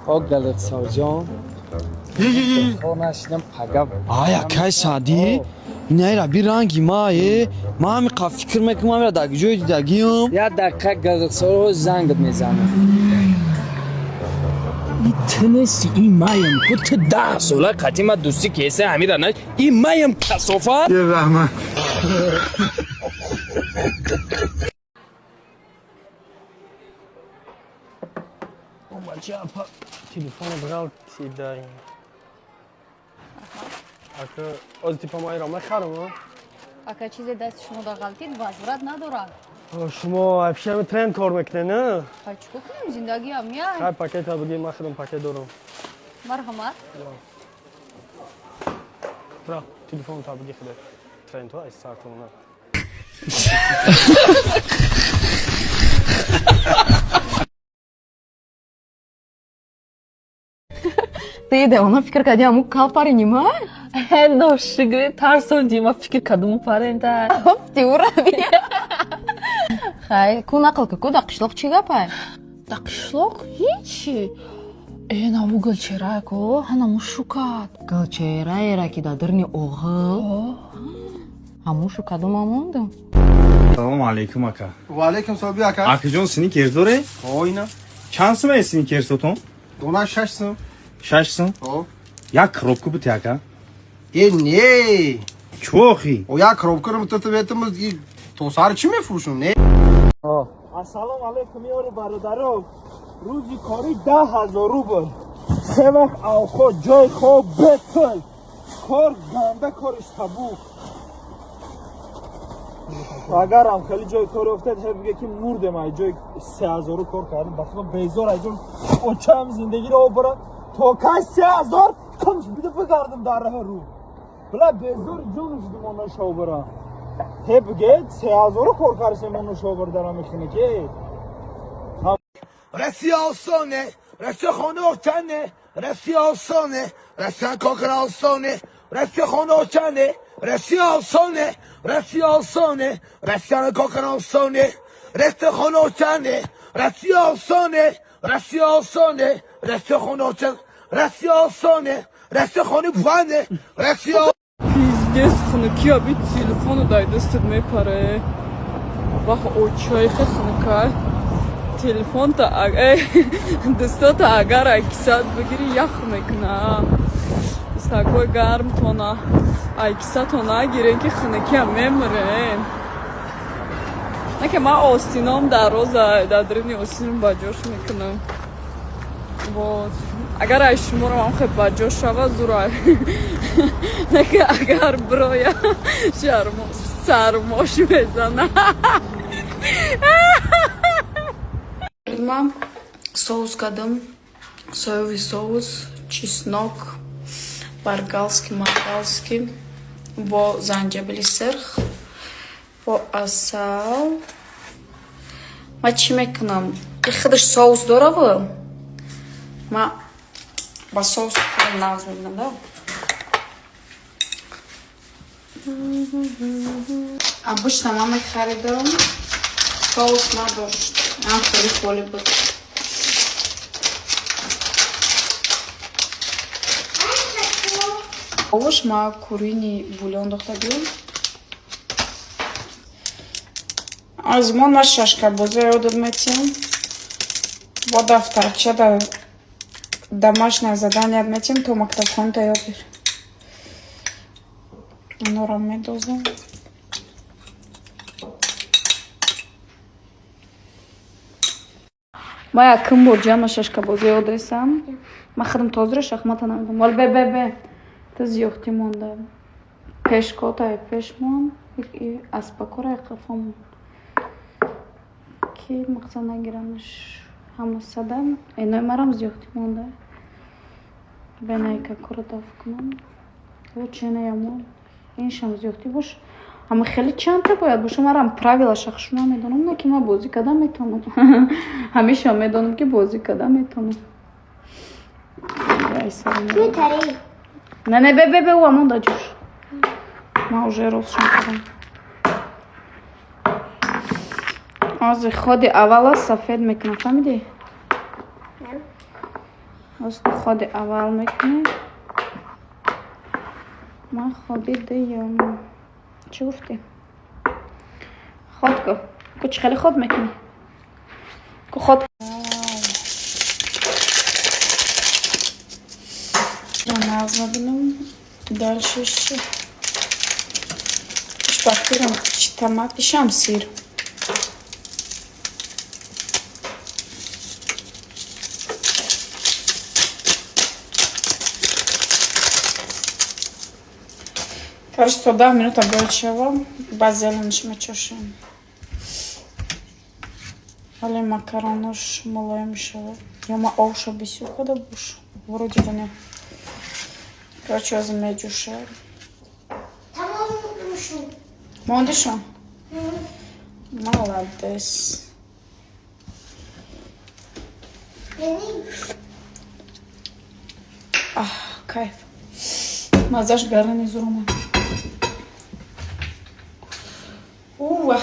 Galatasaray. Konuştum pagab. Якай саъдӣ? Инайра биранги мае. Ман ҳамин қад фикр мекунам дар ҷои дидагиам. Я дақиқа Galatasaray занг мезанам. Тинси ин маем кут 10 сола қатима дӯсти кеса ҳамира на ин маем касофа. Я раҳмат. Бача телефон брал ти дай. Ака оз типа майра мехарам. Ака чизе даст шумо да ғалтид вазрат надорад. Шумо вообще ми тренд кор мекунед, не? Ҳай чико кунем зиндагиам яй. Ҳай пакета бигир ман худам пакет дорам. Марҳамат. Бра, телефон та бигир худ. Тренд то ай сартон на. Ты да она фикр кадям кал паринима? До шигри тарсон дима фикр кадум парента. Хоп ти ураби. Хай ку нақл ку да қишлоқ чи гапай? Да қишлоқ ҳичи. Эна ву галчерай ко ҳана мушукат. Галчерай ра ки да дирни оғил. Ҳамушу кадум амондум. Салом алейкум ака. Ва алейкум салом ака. Акаҷон сникерс доред? Ойна. Чанд сум сникерсотон? Дона 6 сум. 6 сум? Як коробка бути ака. Не. Чӯ охи? О як коробка ро то ветам то сар чи мефурӯшум, не? Ассалому алейкум ёри бародаро. Рӯзи кори 10,000 рубл. Се вақт авход ҷои хоб бетоy. Кор ганда кори сабук. Агарам хеле ҷои кор офтад ҳе биге ки мурдем ай ҷои 3000 кор кардем ба худо безор ай ҷон очам зиндагиро обара то кай 3000 камш бида бигардим дар раҳ рӯ била безор ҷон шудим он шобара ҳе биге 3000 кор кардем он шобар дара мехине ки Resialsone, Resihonotane, Resialsone, Resankokralsone, Resihonotane, Resialsone, Resialsone, Resankokralsone, Resihonotane, Resialsone, Resialsone, Resihonotane, Resialsone, Resihonibvane, Resial. Пиздец хунукия би телефону дай дастад мепаре. Ваха очай хунукай. Телефон-то дастата агар айкисад бигири ях мекуна. С такой гарм тона айкисад то нагирен ки хунукиам мемирен. Неке ман остинам дароза дар древни остинам ба ҷош мекунам. Вот. Агар ай шуморо ман хеле ба ҷош шава зура. Неке агар бироя сармош мезана. Соус кадам, соевый соус, чеснок, болгарский, маргалский, бо занҷабили сирх, бо асал. Ма чӣ мекунам? Худаш соус дорав? Ма ба соус худам навз мекунам, да? Обычно ма мехаридам. Соус надошт. Хеле холи буд. Овош ма курини бульон дохта биём. Аз мо на шашкабоза ёдад метиҳам. Бо дафтарча да домашнее задание метиҳам то мактабхоната ёд бир. Онора медозам. Ма якум бор ҷамъа шашкабозӣ ёд ресам. Ман худам тозира шахмата намедонам. Вале бе. Ту зиёхтӣ монда. Пешкотай пешмон. Аспакора қафам. Ки мақсад нагирамаш. Ҳама садам. Эной марам зиёхтӣ монда. Бенайка кора даф кунам. Вот чена ямон. Иншам зиёхтӣ бош. Ама хеле чанта бояд боша. Марам правила шахшу намедонам. Не ки ман бозӣ кардан метавонам. Ҳамеша медонам ки бозӣ кардан метавонам. Не бе амон да ҷӯш. Ман уже ростшон кардам. Аз ходи аввала сафед мекунам, фаҳмидӣ? ходи аввал мекунем. Ман ходи дуюм. Чӣ гуфтӣ? Ход кӯ. Ку чӣ хеле ход мекунӣ? Ку ход. Нағз мебинам. Дальше чӣ? Шпактирам чи томатишам сир. Короче, 10 минут обойчивам, баъд зеленаш мечошам. Вале макаронаш мулоим мешавад. Ё ма овша бисёр када буш. Вроде бы не. Короче, аз меҷушам. Мондишо? Молодец. Кайф. Мазаш гаранизурума. Уа.